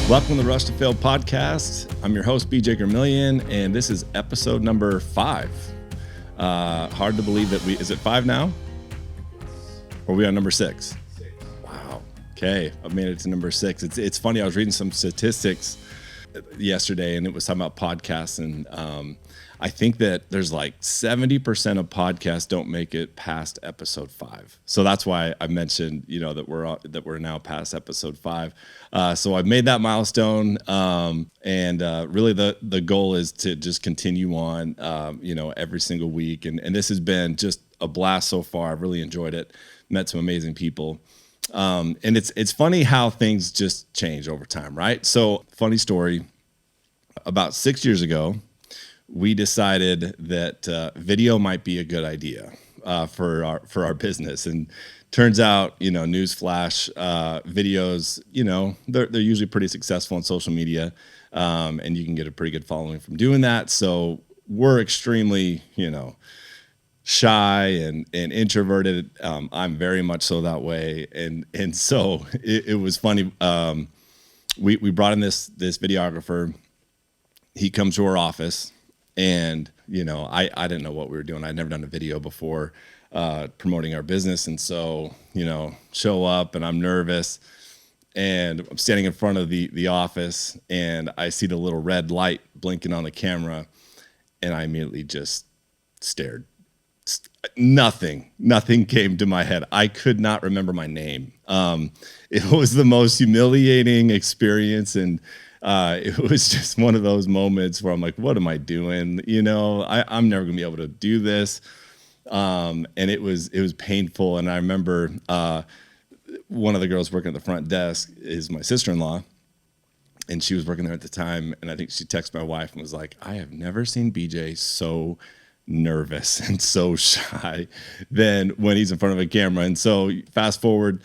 Welcome to the Rush to Fail podcast. I'm your host, BJ Gramillion, and this is episode number 5. Hard to believe that is it 5 now? Or are we on number 6? Wow. Okay, I've made it to number 6. It's funny, I was reading some statistics yesterday, and it was talking about podcasts, and I think that there's like 70% of podcasts don't make it past episode 5. So that's why I mentioned, that we're now past episode 5. So I've made that milestone, and really the goal is to just continue on, every single week. And this has been just a blast so far. I've really enjoyed it. Met some amazing people. And it's funny how things just change over time, right? So funny story, about 6 years ago, we decided that video might be a good idea for our business. And turns out, newsflash, videos, they're usually pretty successful on social media, and you can get a pretty good following from doing that. So we're extremely, shy and introverted. I'm very much so that way. And so it was funny. We brought in this videographer. He comes to our office. And, I didn't know what we were doing. I'd never done a video before promoting our business. And so, show up and I'm nervous and I'm standing in front of the office and I see the little red light blinking on the camera and I immediately just stared. Nothing came to my head. I could not remember my name. It was the most humiliating experience, and it was just one of those moments where I'm like, what am I doing? I'm never gonna be able to do this. And it was painful. And I remember one of the girls working at the front desk is my sister-in-law, and she was working there at the time. And I think she texted my wife and was like, I have never seen BJ so nervous and so shy than when he's in front of a camera. And so fast forward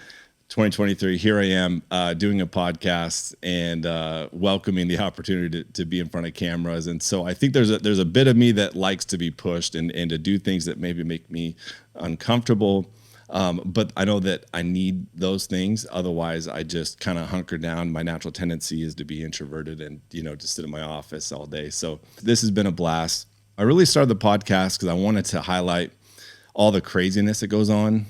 2023, here I am doing a podcast and welcoming the opportunity to be in front of cameras. And so I think there's a bit of me that likes to be pushed and to do things that maybe make me uncomfortable. But I know that I need those things. Otherwise, I just kind of hunker down. My natural tendency is to be introverted and, just sit in my office all day. So this has been a blast. I really started the podcast because I wanted to highlight all the craziness that goes on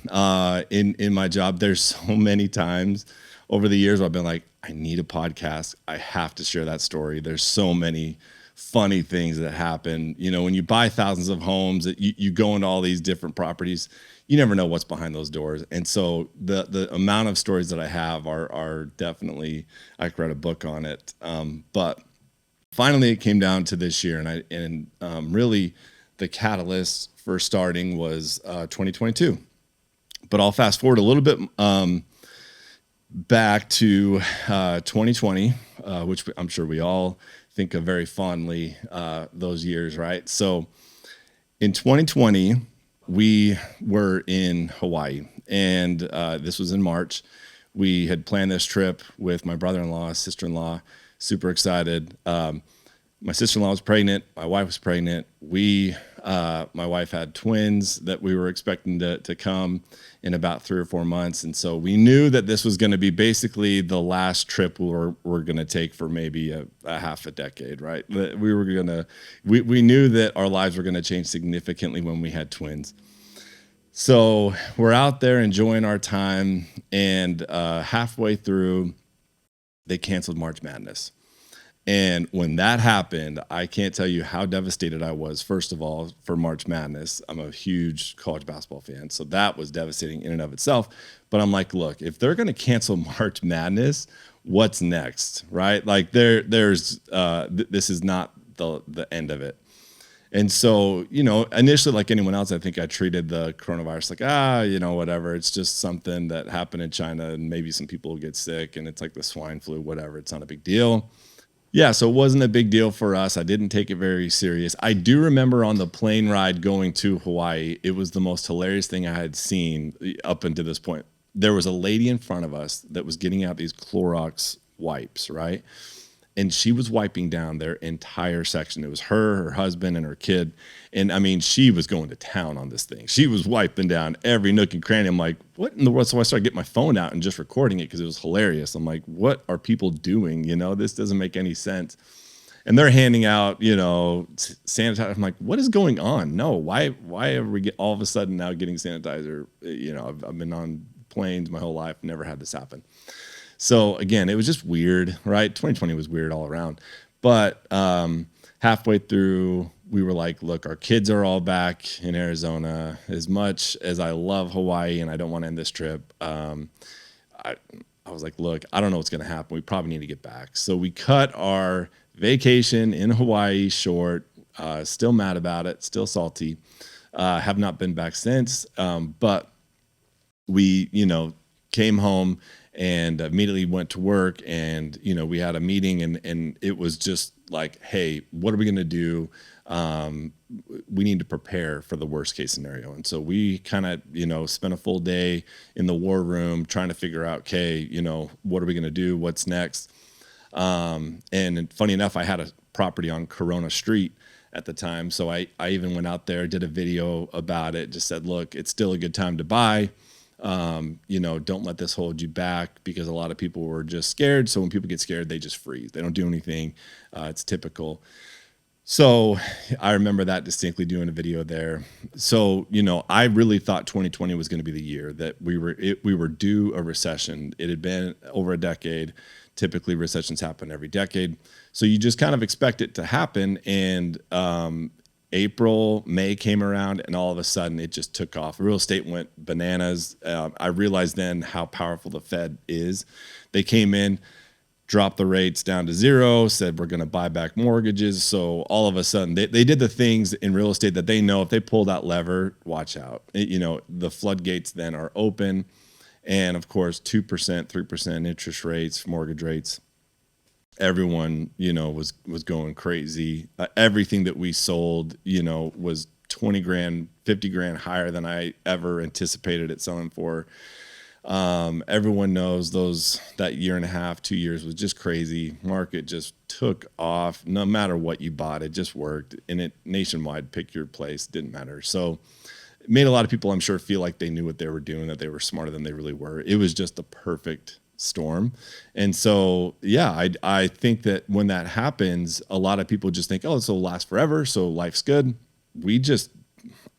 in my job. There's so many times over the years where I've been like, I need a podcast. I have to share that story. There's so many funny things that happen. When you buy thousands of homes, you go into all these different properties, you never know what's behind those doors. And so the amount of stories that I have are definitely, I could write a book on it. But finally it came down to this year, and really the catalyst for starting was 2022. But I'll fast forward a little bit back to 2020, which I'm sure we all think of very fondly, those years, right? So in 2020, we were in Hawaii, and this was in March. We had planned this trip with my brother-in-law, sister-in-law, super excited. My sister-in-law was pregnant. My wife was pregnant. My wife had twins that we were expecting to come in about 3 or 4 months. And so we knew that this was going to be basically the last trip we're going to take for maybe a half a decade, right? We knew that our lives were going to change significantly when we had twins. So we're out there enjoying our time, and halfway through, they canceled March Madness. And when that happened, I can't tell you how devastated I was, first of all, for March Madness. I'm a huge college basketball fan, so that was devastating in and of itself. But I'm like, look, if they're going to cancel March Madness, what's next, right? Like this is not the end of it. And so, initially, like anyone else, I think I treated the coronavirus like, whatever. It's just something that happened in China, and maybe some people will get sick, and it's like the swine flu, whatever. It's not a big deal. Yeah, so it wasn't a big deal for us. I didn't take it very serious. I do remember on the plane ride going to Hawaii, it was the most hilarious thing I had seen up until this point. There was a lady in front of us that was getting out these Clorox wipes, right? and she was wiping down their entire section. It was her husband, and her kid. And I mean, she was going to town on this thing. She was wiping down every nook and cranny. I'm like, what in the world? So I started getting my phone out and just recording it because it was hilarious. I'm like, what are people doing? This doesn't make any sense. And they're handing out, sanitizer. I'm like, what is going on? No, why are we all of a sudden now getting sanitizer? I've been on planes my whole life, never had this happen. So again, it was just weird, right? 2020 was weird all around. But halfway through, we were like, look, our kids are all back in Arizona. As much as I love Hawaii and I don't want to end this trip, I was like, look, I don't know what's going to happen. We probably need to get back. So we cut our vacation in Hawaii short. Still mad about it. Still salty. Have not been back since. But we, came home and immediately went to work, and we had a meeting, and it was just like, hey, what are we going to do? We need to prepare for the worst case scenario. And so we kind of spent a full day in the war room trying to figure out, okay, what are we going to do? What's next? And funny enough, I had a property on Corona Street at the time, so I even went out there, did a video about it, just said, look, it's still a good time to buy. Don't let this hold you back, because a lot of people were just scared. So when people get scared, they just freeze. They don't do anything. It's typical. So I remember that distinctly, doing a video there. So, I really thought 2020 was going to be the year that we were due a recession. It had been over a decade. Typically recessions happen every decade. So you just kind of expect it to happen. And, April, May came around, and all of a sudden it just took off. Real estate went bananas. I realized then how powerful the Fed is. They came in, dropped the rates down to zero, said we're going to buy back mortgages. So all of a sudden they did the things in real estate that they know if they pull that lever, watch out. The floodgates then are open. And of course, 2%, 3% interest rates, mortgage rates. Everyone, was going crazy. Everything that we sold, was 20 grand, 50 grand higher than I ever anticipated it selling for. Everyone knows that year and a half, 2 years was just crazy. Market just took off. No matter what you bought, it just worked. And it nationwide, pick your place, didn't matter. So it made a lot of people, I'm sure, feel like they knew what they were doing, that they were smarter than they really were. It was just the perfect storm. And so, yeah, I think that when that happens, a lot of people just think, oh, this will last forever, so life's good.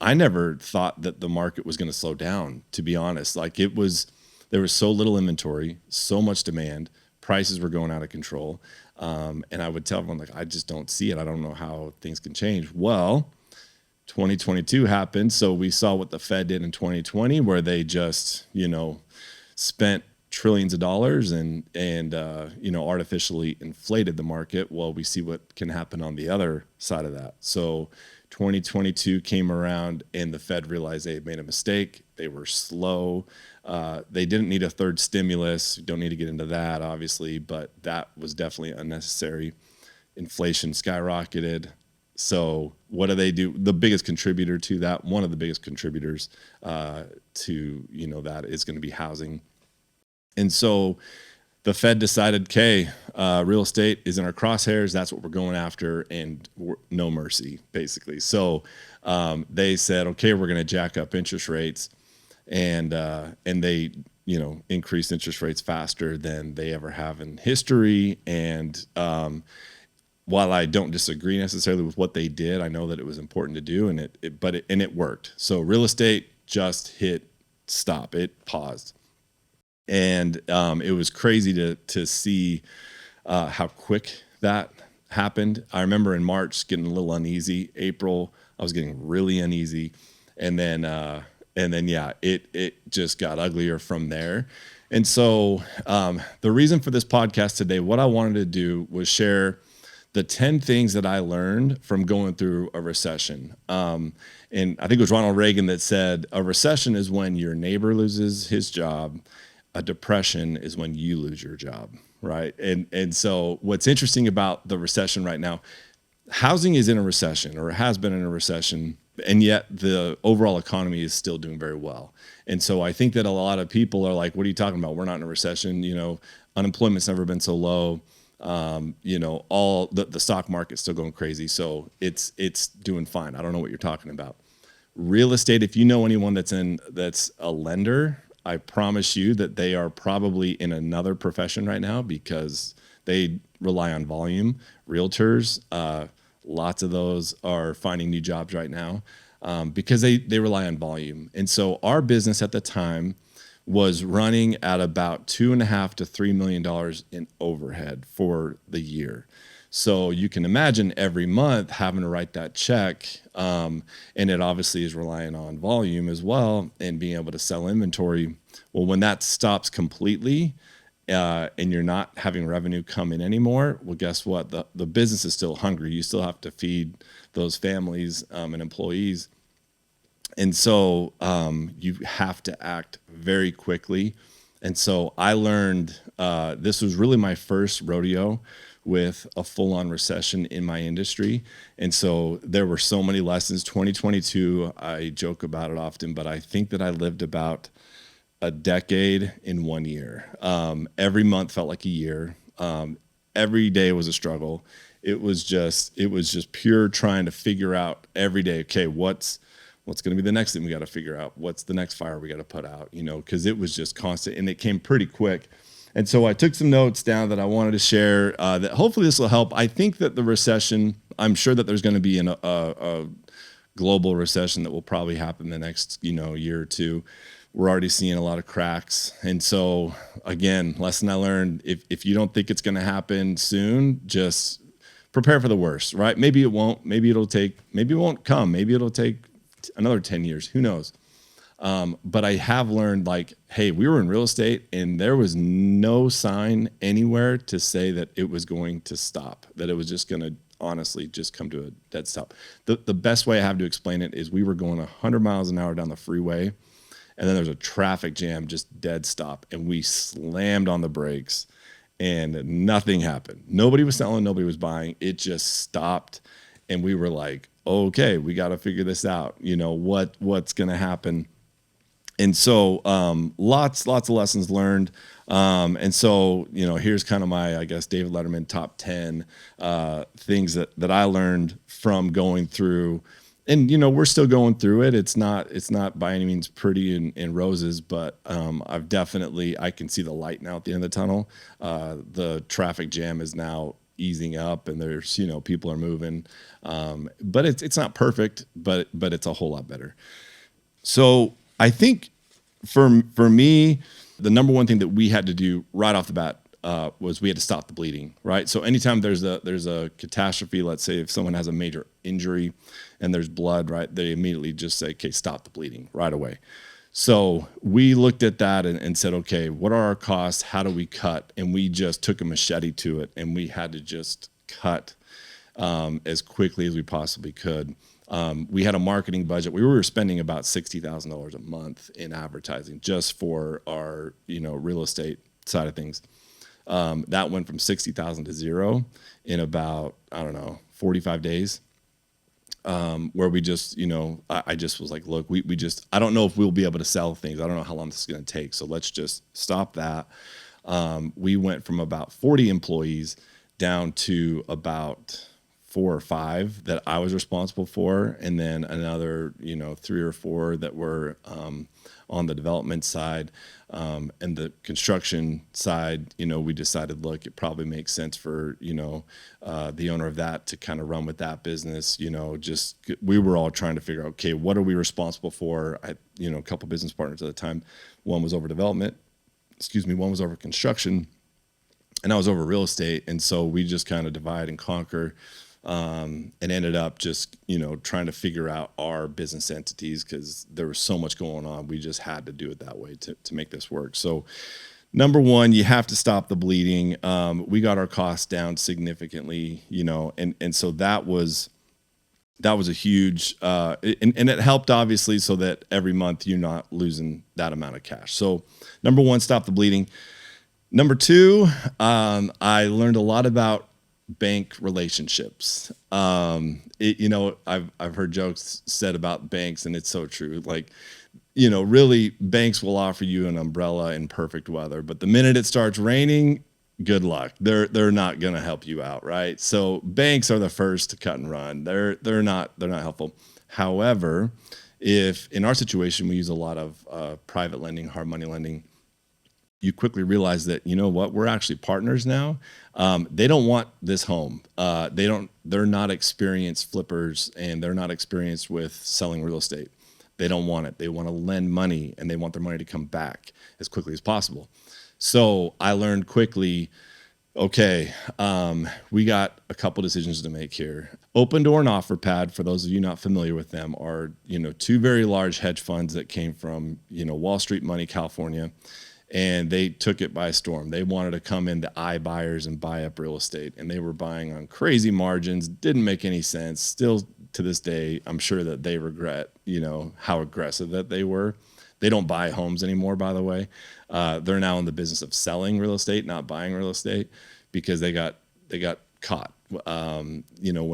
I never thought that the market was going to slow down, to be honest. Like, there was so little inventory, so much demand, prices were going out of control. And I would tell everyone, like, I just don't see it. I don't know how things can change. Well, 2022 happened. So we saw what the Fed did in 2020, where they just, spent trillions of dollars and artificially inflated the market. Well, we see what can happen on the other side of that. So 2022 came around, and the Fed realized they had made a mistake. They were slow. They didn't need a third stimulus. Don't need to get into that, obviously, but that was definitely unnecessary. Inflation skyrocketed. So what do they do? The biggest contributor to that, one of the biggest contributors to that, is going to be housing. And so the Fed decided, okay, real estate is in our crosshairs. That's what we're going after, and no mercy, basically. So they said, okay, we're going to jack up interest rates, and they increased interest rates faster than they ever have in history. And while I don't disagree necessarily with what they did, I know that it was important to do, and it worked. So real estate just hit stop. It paused. And it was crazy to see how quick that happened. I remember in March getting a little uneasy. April, I was getting really uneasy, and then it just got uglier from there. And so the reason for this podcast today, what I wanted to do was share the 10 things that I learned from going through a recession. And I think it was Ronald Reagan that said, a recession is when your neighbor loses his job. A depression is when you lose your job, right? And so what's interesting about the recession right now, housing is in a recession, or it has been in a recession, and yet the overall economy is still doing very well. And so I think that a lot of people are like, what are you talking about? We're not in a recession. Unemployment's never been so low. All the stock market's still going crazy. So it's doing fine. I don't know what you're talking about. Real estate, if you know anyone that's a lender, I promise you that they are probably in another profession right now because they rely on volume. Realtors, lots of those are finding new jobs right now because they rely on volume. And so our business at the time was running at about $2.5 to $3 million in overhead for the year. So you can imagine every month having to write that check, and it obviously is relying on volume as well and being able to sell inventory. Well, when that stops completely, and you're not having revenue come in anymore, well, guess what? The business is still hungry. You still have to feed those families and employees. And so you have to act very quickly. And so I learned this was really my first rodeo with a full-on recession in my industry. And so there were so many lessons. 2022, I joke about it often, but I think that I lived about a decade in 1 year. Every month felt like a year. Every day was a struggle. It was just pure trying to figure out every day, okay, what's going to be the next thing we got to figure out? What's the next fire we got to put out? Because it was just constant and it came pretty quick. And so I took some notes down that I wanted to share that hopefully this will help. I think that the recession, I'm sure that there's going to be a global recession that will probably happen the next, year or two. We're already seeing a lot of cracks. And so again, lesson I learned, if you don't think it's going to happen soon, just prepare for the worst, right? Maybe it won't, maybe it won't come. Maybe it'll take another 10 years, who knows? But I have learned hey, we were in real estate and there was no sign anywhere to say that it was going to stop, that it was just going to honestly just come to a dead stop. The best way I have to explain it is we were going 100 miles an hour down the freeway and then there's a traffic jam, just dead stop. And we slammed on the brakes and nothing happened. Nobody was selling, nobody was buying. It just stopped. And we were like, okay, we got to figure this out. What's going to happen? And so lots of lessons learned. And so, here's kind of my, I guess, David Letterman top 10 things that I learned from going through. And, we're still going through it. It's not by any means pretty in roses, but I can see the light now at the end of the tunnel. The traffic jam is now easing up and there's, people are moving. But it's not perfect, but it's a whole lot better. So I think for me, the number one thing that we had to do right off the bat was we had to stop the bleeding, right? So anytime there's a catastrophe, let's say if someone has a major injury and there's blood, right, they immediately just say, okay, stop the bleeding right away. So we looked at that and said, okay, what are our costs? How do we cut? And we just took a machete to it and we had to just cut as quickly as we possibly could. We had a marketing budget. We were spending about $60,000 a month in advertising just for our, real estate side of things. That went from 60,000 to zero in about, 45 days. Where we just, I just was like, look, I don't know if we'll be able to sell things. I don't know how long this is going to take. So let's just stop that. We went from about 40 employees down to about 4 or 5 that I was responsible for. And then another, 3 or 4 that were, on the development side, and the construction side, we decided, look, it probably makes sense for, the owner of that to kind of run with that business. We were all trying to figure out, okay, what are we responsible for? A couple business partners at the time, one was over development, one was over construction, and I was over real estate. And so we just kind of divide and conquer. And ended up just, trying to figure out our business entities because there was so much going on. We just had to do it that way to make this work. So number one, you have to stop the bleeding. We got our costs down significantly, and so that was a huge, and it helped obviously so that every month you're not losing that amount of cash. So number one, stop the bleeding. Number two, I learned a lot about bank relationships. I've heard jokes said about banks and it's so true. Really banks will offer you an umbrella in perfect weather, but the minute it starts raining, good luck. They're not going to help you out, right? So banks are the first to cut and run. They're not helpful. However, if in our situation we use a lot of private lending, hard money lending, you quickly realize that, you know what, we're actually partners now. They don't want this home. They're not experienced flippers, and they're not experienced with selling real estate. They don't want it. They want to lend money, and they want their money to come back as quickly as possible. So I learned quickly, okay, we got a couple decisions to make here. Open Door and OfferPad, for those of you not familiar with them, are, two very large hedge funds that came from, Wall Street money, California, and they took it by storm. They wanted to come into iBuyers and buy up real estate, and they were buying on crazy margins, didn't make any sense. Still to this day, I'm sure that they regret, how aggressive that they were. They don't buy homes anymore, by the way. They're now in the business of selling real estate, not buying real estate, because they got caught. When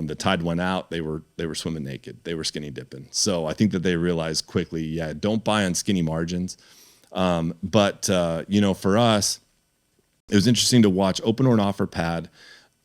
the tide went out, they were swimming naked. They were skinny dipping. So I think that they realized quickly, yeah, don't buy on skinny margins. But for us, it was interesting to watch. Open Door and OfferPad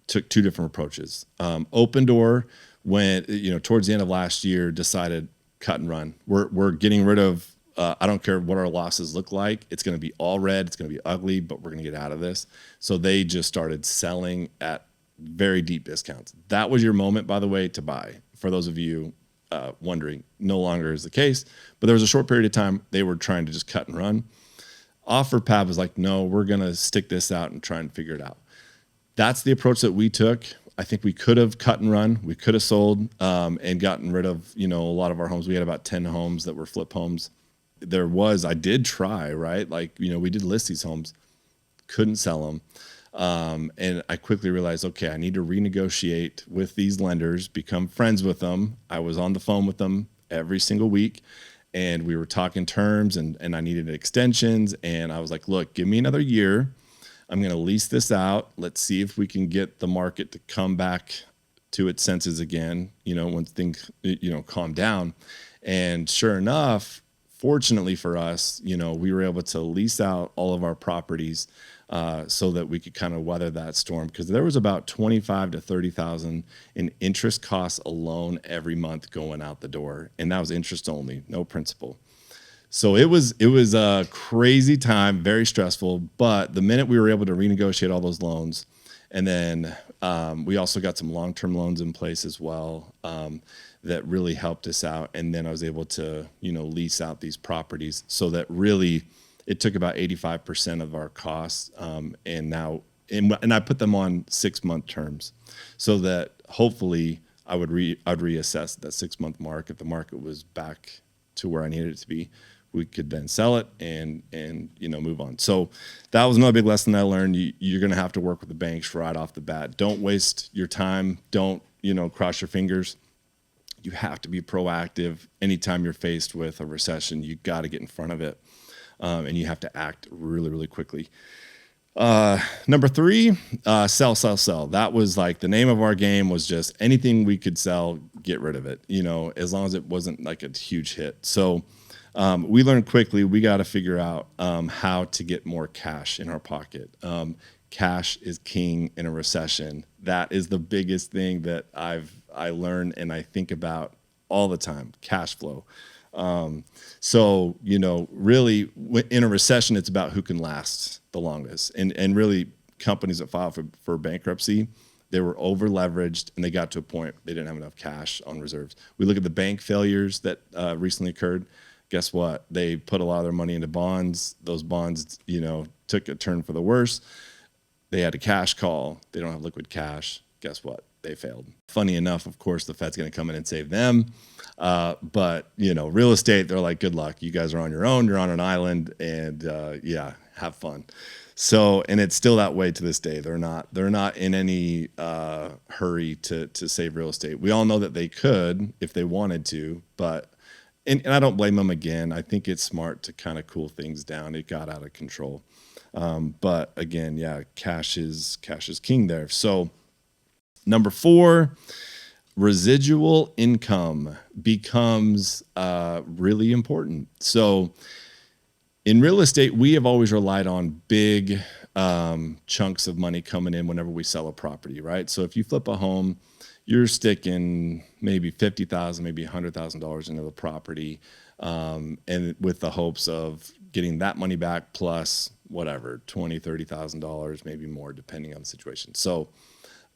took two different approaches. Open Door went, towards the end of last year, decided cut and run. We're getting rid of. I don't care what our losses look like. It's going to be all red. It's going to be ugly, but we're going to get out of this. So they just started selling at very deep discounts. That was your moment, by the way, to buy. For those of you wondering, no longer is the case. But there was a short period of time they were trying to just cut and run. OfferPad was like, no, we're going to stick this out and try and figure it out. That's the approach that we took. I think we could have cut and run. We could have sold and gotten rid of, a lot of our homes. We had about 10 homes that were flip homes. I did try, right? Like, we did list these homes, couldn't sell them. And I quickly realized, okay, I need to renegotiate with these lenders, become friends with them. I was on the phone with them every single week, and we were talking terms, and I needed extensions. And I was like, look, give me another year. I'm going to lease this out. Let's see if we can get the market to come back to its senses again, once things, calm down. And sure enough, fortunately for us, we were able to lease out all of our properties so that we could kind of weather that storm, because there was about $25,000 to $30,000 in interest costs alone every month going out the door, and that was interest only, no principal. So it was a crazy time, very stressful. But the minute we were able to renegotiate all those loans, and then we also got some long-term loans in place as well, that really helped us out. And then I was able to, lease out these properties, so that really it took about 85% of our costs. And I put them on 6-month terms, so that hopefully I'd reassess that 6-month mark. If the market was back to where I needed it to be, we could then sell it and move on. So that was another big lesson that I learned. You're going to have to work with the banks right off the bat. Don't waste your time. Don't, cross your fingers. You have to be proactive. Anytime you're faced with a recession, you got to get in front of it. And you have to act really, really quickly. Number 3, sell. That was like the name of our game, was just anything we could sell, get rid of it, as long as it wasn't like a huge hit. So we learned quickly we got to figure out how to get more cash in our pocket. Cash is king in a recession. That is the biggest thing that I learned and I think about all the time, cash flow. So, really in a recession, it's about who can last the longest. And really companies that file for bankruptcy, they were over leveraged, and they got to a point they didn't have enough cash on reserves. We look at the bank failures that recently occurred. Guess what? They put a lot of their money into bonds. Those bonds, took a turn for the worse. They had a cash call. They don't have liquid cash. Guess what? They failed. Funny enough, of course, the Fed's going to come in and save them. But real estate, they're like, good luck. You guys are on your own. You're on an island, and have fun. So, and it's still that way to this day. They're not in any hurry to save real estate. We all know that they could if they wanted to, but and I don't blame them again. I think it's smart to kind of cool things down. It got out of control. But again, cash is king there. So number 4, residual income becomes really important. So in real estate, we have always relied on big chunks of money coming in whenever we sell a property, right? So if you flip a home, you're sticking maybe $50,000, maybe $100,000 into the property, and with the hopes of getting that money back plus whatever, $20,000, $30,000, maybe more, depending on the situation. So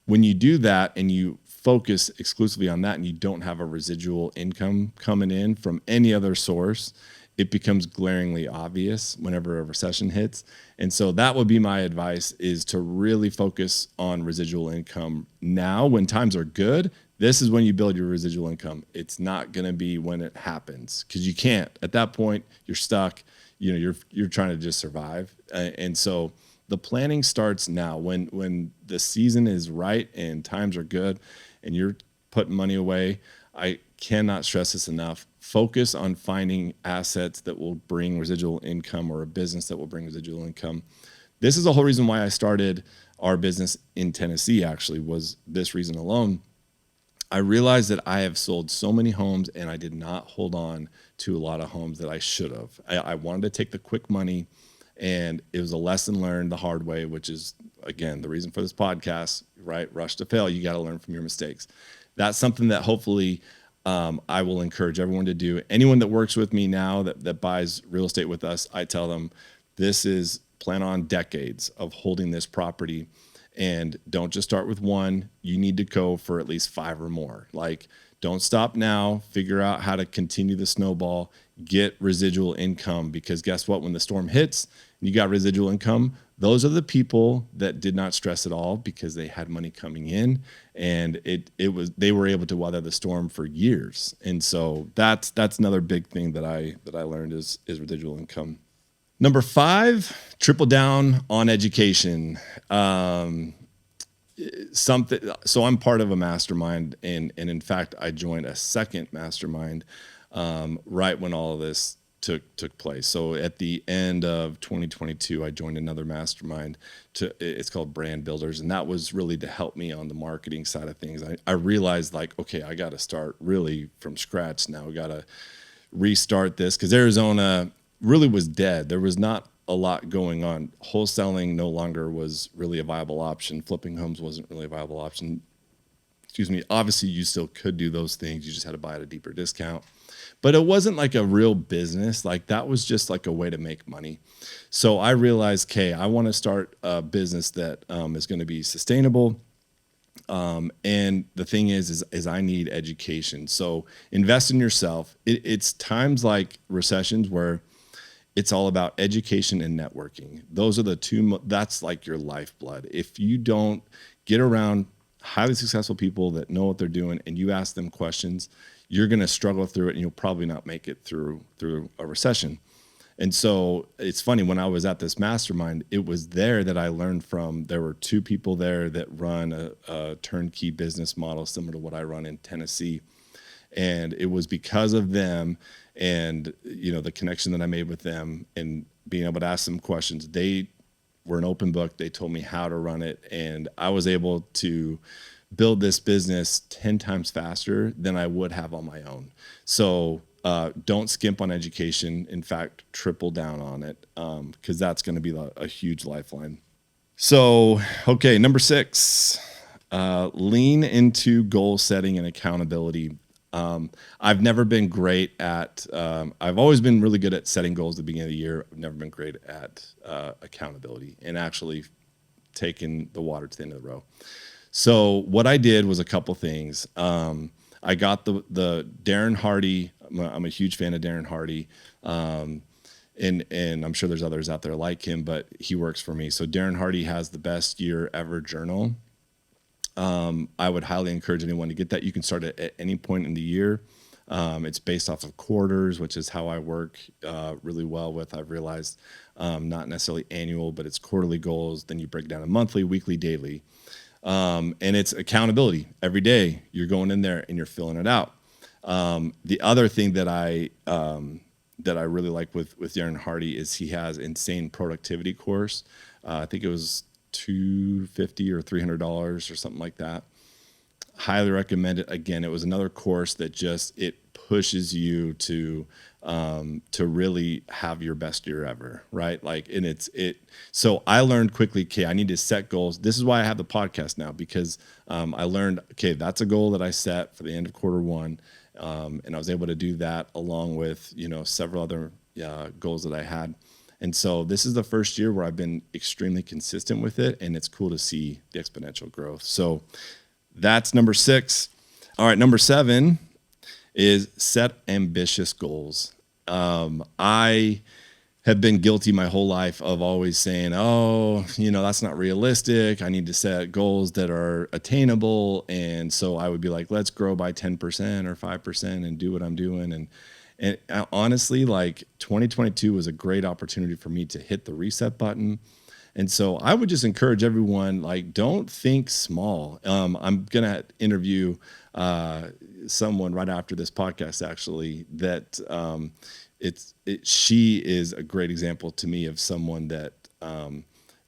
when you do that and you focus exclusively on that and you don't have a residual income coming in from any other source, it becomes glaringly obvious whenever a recession hits. And so that would be my advice, is to really focus on residual income now. When times are good, this is when you build your residual income. It's not going to be when it happens, because you can't. At that point, you're stuck. You're trying to just survive. And so the planning starts now. When the season is right and times are good and you're putting money away, I cannot stress this enough. Focus on finding assets that will bring residual income, or a business that will bring residual income. This is the whole reason why I started our business in Tennessee, actually, was this reason alone. I realized that I have sold so many homes and I did not hold on to a lot of homes that I should have. I wanted to take the quick money, and it was a lesson learned the hard way, which is, again, the reason for this podcast, right? Rush to fail. You got to learn from your mistakes. That's something that hopefully I will encourage everyone to do. Anyone that works with me now that buys real estate with us, I tell them, this is plan on decades of holding this property, and don't just start with one. You need to go for at least 5 or more. Like, don't stop now. Figure out how to continue the snowball, get residual income, because guess what? When the storm hits, you got residual income. Those are the people that did not stress at all, because they had money coming in, and they were able to weather the storm for years. And so that's another big thing that I learned is residual income. Number 5, triple down on education. So I'm part of a mastermind, and in fact, I joined a second mastermind right when all of this took place. So at the end of 2022, I joined another mastermind. It's called Brand Builders, and that was really to help me on the marketing side of things. I realized, like, okay, I got to start really from scratch now. We got to restart this, because Arizona really was dead. There was not a lot going on. Wholesaling no longer was really a viable option. Flipping homes wasn't really a viable option. Excuse me. Obviously, you still could do those things. You just had to buy at a deeper discount. But it wasn't like a real business. Like, that was just like a way to make money. So I realized, okay, I want to start a business that is going to be sustainable. And the thing is I need education. So invest in yourself. It's times like recessions where it's all about education and networking. Those are the two, that's like your lifeblood. If you don't get around highly successful people that know what they're doing and you ask them questions, you're going to struggle through it, and you'll probably not make it through a recession. And so it's funny, when I was at this mastermind, it was there that I learned from. There were 2 people there that run a turnkey business model similar to what I run in Tennessee. And it was because of them and, the connection that I made with them and being able to ask them questions. They were an open book. They told me how to run it, and I was able to build this business 10 times faster than I would have on my own. So don't skimp on education. In fact, triple down on it, because that's going to be a huge lifeline. So, okay, number 6, lean into goal setting and accountability. I've never been great at, I've always been really good at setting goals at the beginning of the year. I've never been great at accountability and actually taking the water to the end of the row. So what I did was a couple things. I got the Darren Hardy. I'm a huge fan of Darren Hardy. And I'm sure there's others out there like him, but he works for me. So Darren Hardy has the Best Year Ever journal. I would highly encourage anyone to get that. You can start at any point in the year. It's based off of quarters, which is how I work really well with. I've realized not necessarily annual, but it's quarterly goals. Then you break down a monthly, weekly, daily. And it's accountability. Every day you're going in there and you're filling it out. The other thing that I really like with Darren Hardy is he has insane productivity course. I think it was $250 or $300 or something like that. Highly recommend it. Again, it was another course that it pushes you to really have your best year ever, right? Like, and so I learned quickly, okay, I need to set goals. This is why I have the podcast now, because I learned, okay, that's a goal that I set for the end of quarter one. And I was able to do that along with, several other goals that I had. And so this is the first year where I've been extremely consistent with it, and it's cool to see the exponential growth. So that's number 6. All right, number 7 is set ambitious goals. I have been guilty my whole life of always saying, oh, that's not realistic. I need to set goals that are attainable. And so I would be like, let's grow by 10% or 5% and do what I'm doing. And honestly, like 2022 was a great opportunity for me to hit the reset button. And so I would just encourage everyone, like, don't think small. I'm going to interview someone right after this podcast, actually, that she is a great example to me of someone that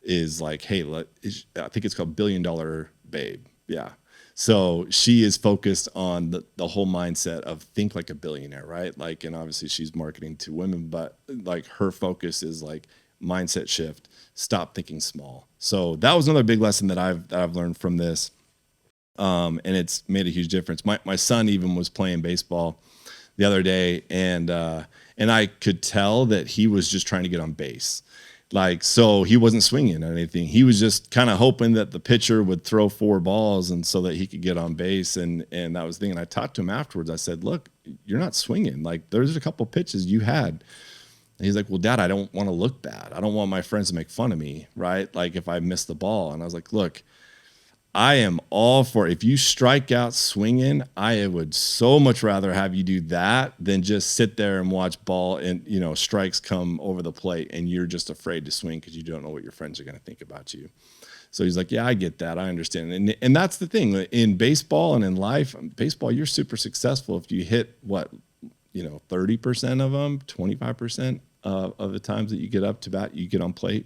is like, hey, I think it's called $1 Billion Babe. Yeah. So she is focused on the whole mindset of think like a billionaire, right? Like, and obviously she's marketing to women, but like her focus is like mindset shift, stop thinking small. So that was another big lesson that I've learned from this. And it's made a huge difference. My son even was playing baseball the other day, and I could tell that he was just trying to get on base. Like, so he wasn't swinging at anything. He was just kind of hoping that the pitcher would throw 4 balls and so that he could get on base. And that was the thing. And I talked to him afterwards. I said, look, you're not swinging. Like, there's a couple pitches you had. And he's like, well, Dad, I don't want to look bad. I don't want my friends to make fun of me, right? Like if I miss the ball. And I was like, look, I am all for it. If you strike out swinging, I would so much rather have you do that than just sit there and watch ball and, strikes come over the plate and you're just afraid to swing because you don't know what your friends are going to think about you. So he's like, yeah, I get that. I understand. And that's the thing in baseball and in life. Baseball, you're super successful if you hit 30% of them, 25% of the times that you get up to bat, you get on plate.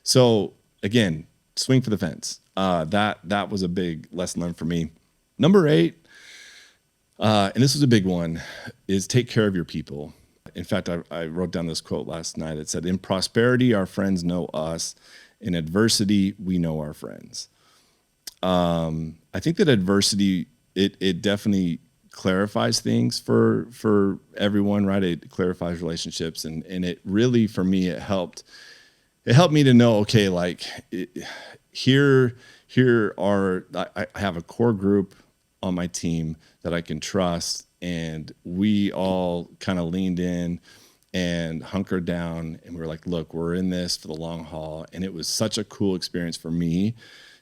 So again, swing for the fence. That was a big lesson learned for me. Number 8, and this was a big one, is take care of your people. In fact, I wrote down this quote last night. It said, in prosperity, our friends know us. In adversity, we know our friends. I think that adversity, it definitely clarifies things for everyone, right? It clarifies relationships. And it really, for me, it helped me to know, okay, like here I have a core group on my team that I can trust, and we all kind of leaned in and hunkered down, and we were like, look, we're in this for the long haul. And it was such a cool experience for me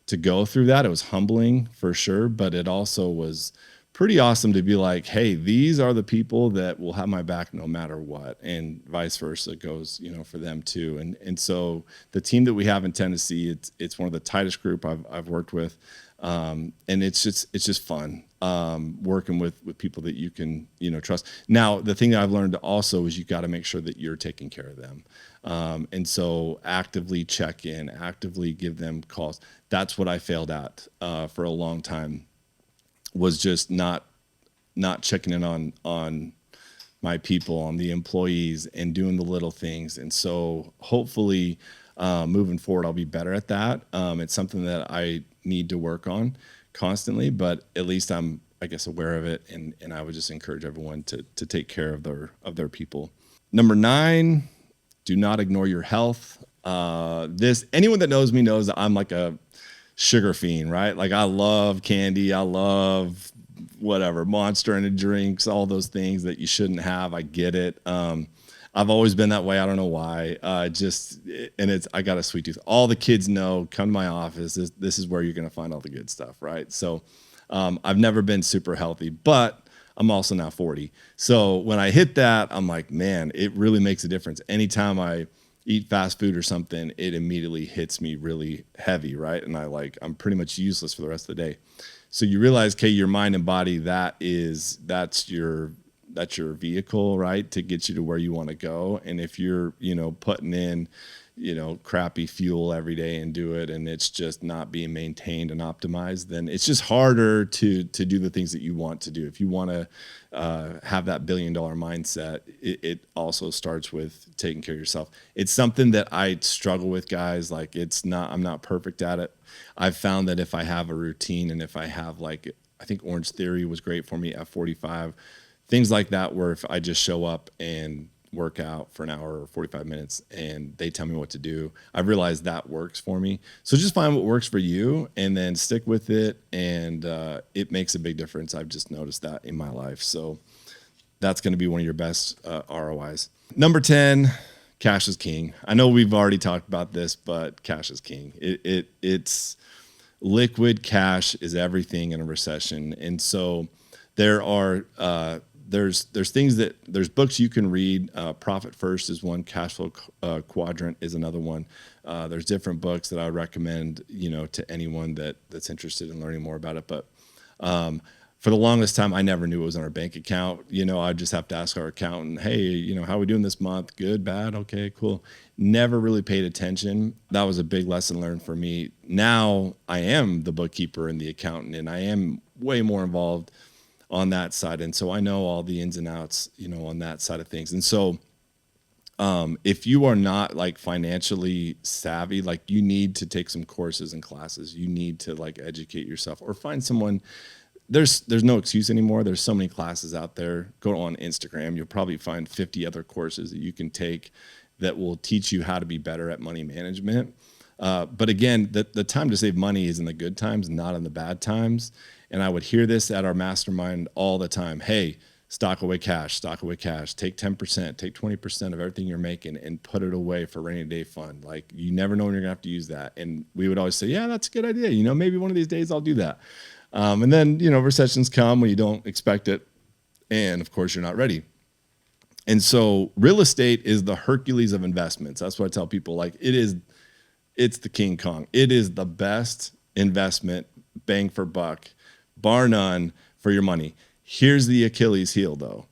to go through that. It was humbling for sure, but it also was pretty awesome to be like, hey, these are the people that will have my back no matter what, and vice versa goes, for them too. And so the team that we have in Tennessee, it's one of the tightest group I've worked with, and it's just fun working with people that you can trust. Now, the thing that I've learned also is you got to make sure that you're taking care of them, and so actively check in, actively give them calls. That's what I failed at for a long time. Was just not checking in on my people, on the employees, and doing the little things. And so hopefully moving forward, I'll be better at that. It's something that I need to work on constantly, but at least I'm, I guess, aware of it. And I would just encourage everyone to take care of their people. Number 9, do not ignore your health. Anyone that knows me knows that I'm like a sugar fiend, right? Like I love candy. I love whatever, Monster and drinks, all those things that you shouldn't have. I get it. I've always been that way. I don't know why. I got a sweet tooth. All the kids know, come to my office. This is where you're going to find all the good stuff, right? So I've never been super healthy, but I'm also now 40. So when I hit that, I'm like, man, it really makes a difference. Anytime I eat fast food or something, it immediately hits me really heavy, right? And I'm pretty much useless for the rest of the day. So you realize, okay, your mind and body, that's your vehicle, right, to get you to where you want to go. And if you're, putting in crappy fuel every day and do it, and it's just not being maintained and optimized, then it's just harder to do the things that you want to do. If you want to have that $1 billion mindset, it also starts with taking care of yourself. It's something that I struggle with, guys. Like, I'm not perfect at it. I've found that if I have a routine, and if I have, like, I think Orange Theory was great for me, F45, things like that, where if I just show up and work out for an hour or 45 minutes and they tell me what to do, I've realized that works for me. So just find what works for you and then stick with it. And it makes a big difference. I've just noticed that in my life. So that's going to be one of your best ROIs. Number 10, cash is king. I know we've already talked about this, but cash is king. It's liquid cash is everything in a recession. And so there are, there's books you can read. Profit First is one. Cash Flow Quadrant is another one. There's different books that I would recommend, to anyone that's interested in learning more about it. But for the longest time, I never knew it was on our bank account. I'd just have to ask our accountant, hey, how are we doing this month? Good, bad? Okay, cool. Never really paid attention. That was a big lesson learned for me. Now I am the bookkeeper and the accountant, and I am way more involved on that side. And so I know all the ins and outs, on that side of things. And so if you are not like financially savvy, like, you need to take some courses and classes. You need to like educate yourself or find someone. There's no excuse anymore. There's so many classes out there. Go on Instagram. You'll probably find 50 other courses that you can take that will teach you how to be better at money management. But again, the time to save money is in the good times, not in the bad times. And I would hear this at our mastermind all the time. Hey, stock away cash, take 10%, take 20% of everything you're making and put it away for rainy day fund. Like, you never know when you're gonna have to use that. And we would always say, yeah, that's a good idea. Maybe one of these days I'll do that. And then, recessions come when you don't expect it. And of course you're not ready. And so real estate is the Hercules of investments. That's what I tell people. Like, it's the King Kong. It is the best investment, bang for buck, bar none, for your money. Here's the Achilles heel, though.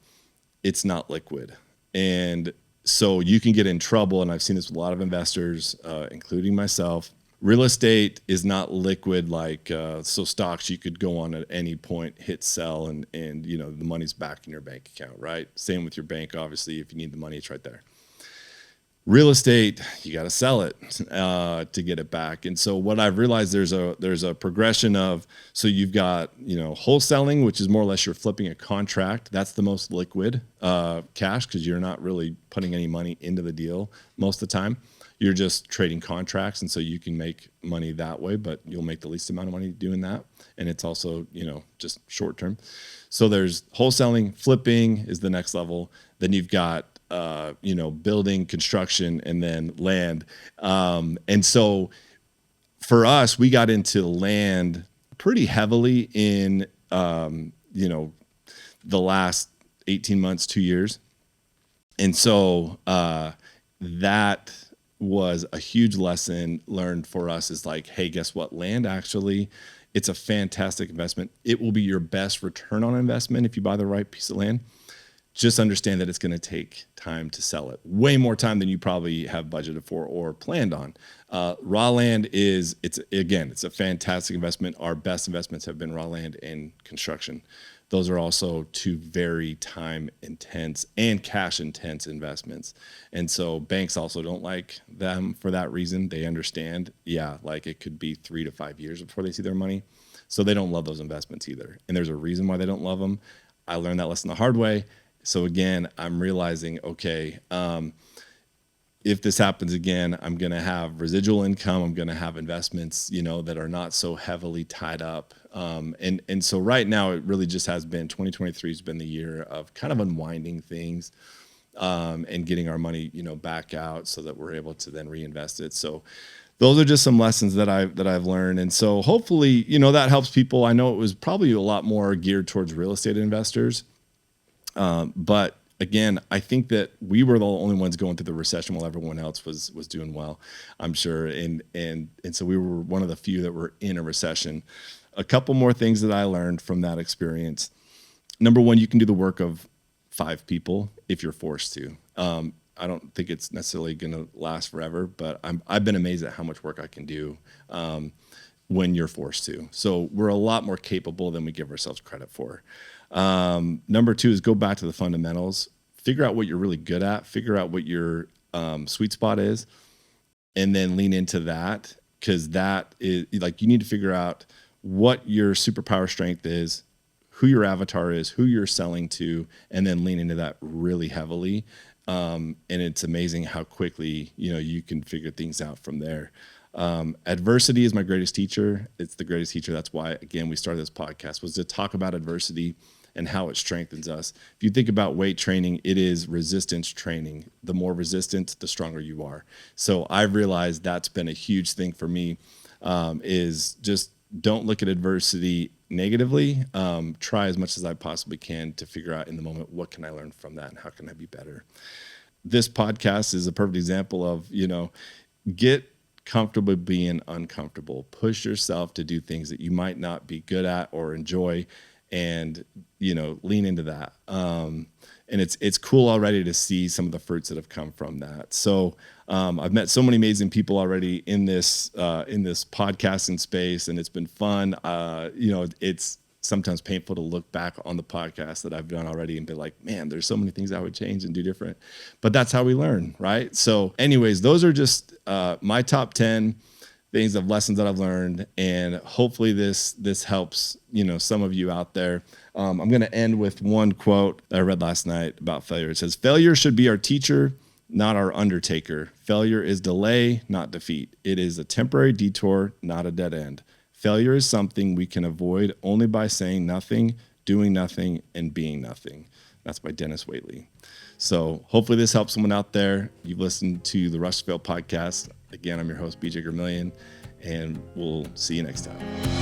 It's not liquid. And so you can get in trouble, and I've seen this with a lot of investors, including myself. Real estate is not liquid like, so stocks you could go on at any point, hit sell, and the money's back in your bank account, right? Same with your bank, obviously. If you need the money, it's right there. Real estate, you got to sell it to get it back. And so what I've realized, there's a progression of, so you've got, wholesaling, which is more or less you're flipping a contract. That's the most liquid cash, because you're not really putting any money into the deal most of the time. You're just trading contracts, and so you can make money that way, but you'll make the least amount of money doing that. And it's also, just short term. So there's wholesaling. Flipping is the next level. Then you've got building, construction, and then land. And so for us, we got into land pretty heavily in, the last 18 months, 2 years. And so that was a huge lesson learned for us, is like, hey, guess what? Land, actually, it's a fantastic investment. It will be your best return on investment if you buy the right piece of land. Just understand that it's going to take time to sell it. Way more time than you probably have budgeted for or planned on. Raw land it's a fantastic investment. Our best investments have been raw land and construction. Those are also two very time intense and cash intense investments. And so banks also don't like them for that reason. They understand, like, it could be 3 to 5 years before they see their money. So they don't love those investments either. And there's a reason why they don't love them. I learned that lesson the hard way. So again, I'm realizing, okay, if this happens again, I'm going to have residual income. I'm going to have investments, that are not so heavily tied up. And so right now, it really just has been, 2023 has been the year of kind of unwinding things, and getting our money, back out so that we're able to then reinvest it. So those are just some lessons that I've learned. And so hopefully, that helps people. I know it was probably a lot more geared towards real estate investors. But again, I think that we were the only ones going through the recession while everyone else was doing well, I'm sure. And so we were one of the few that were in a recession. A couple more things that I learned from that experience. Number one, you can do the work of 5 people if you're forced to. I don't think it's necessarily going to last forever, but I've been amazed at how much work I can do when you're forced to. So we're a lot more capable than we give ourselves credit for. Number 2 is go back to the fundamentals. Figure out what you're really good at. Figure out what your sweet spot is, and then lean into that, because that is like, you need to figure out what your superpower strength is, who your avatar is, who you're selling to, and then lean into that really heavily. And it's amazing how quickly, you can figure things out from there. Adversity is my greatest teacher. It's the greatest teacher. That's why, again, we started this podcast, was to talk about adversity and how it strengthens us. If you think about weight training, it is resistance training. The more resistant, the stronger you are. So I've realized that's been a huge thing for me, is just don't look at adversity negatively. Try as much as I possibly can to figure out in the moment, what can I learn from that and how can I be better? This podcast is a perfect example of, get comfortable being uncomfortable. Push yourself to do things that you might not be good at or enjoy, and lean into that. And it's cool already to see some of the fruits that have come from that. So I've met so many amazing people already in this podcasting space, and it's been fun. It's sometimes painful to look back on the podcast that I've done already and be like, man, there's so many things I would change and do different. But that's how we learn, right? So anyways, those are just my top 10 things of lessons that I've learned, and hopefully this helps some of you out there. I'm going to end with one quote that I read last night about failure. It says, "Failure should be our teacher, not our undertaker. Failure is delay, not defeat. It is a temporary detour, not a dead end. Failure is something we can avoid only by saying nothing, doing nothing, and being nothing." That's by Dennis Waitley. So hopefully this helps someone out there. You've listened to the Rush to Fail podcast. Again, I'm your host, BJ Vermillion, and we'll see you next time.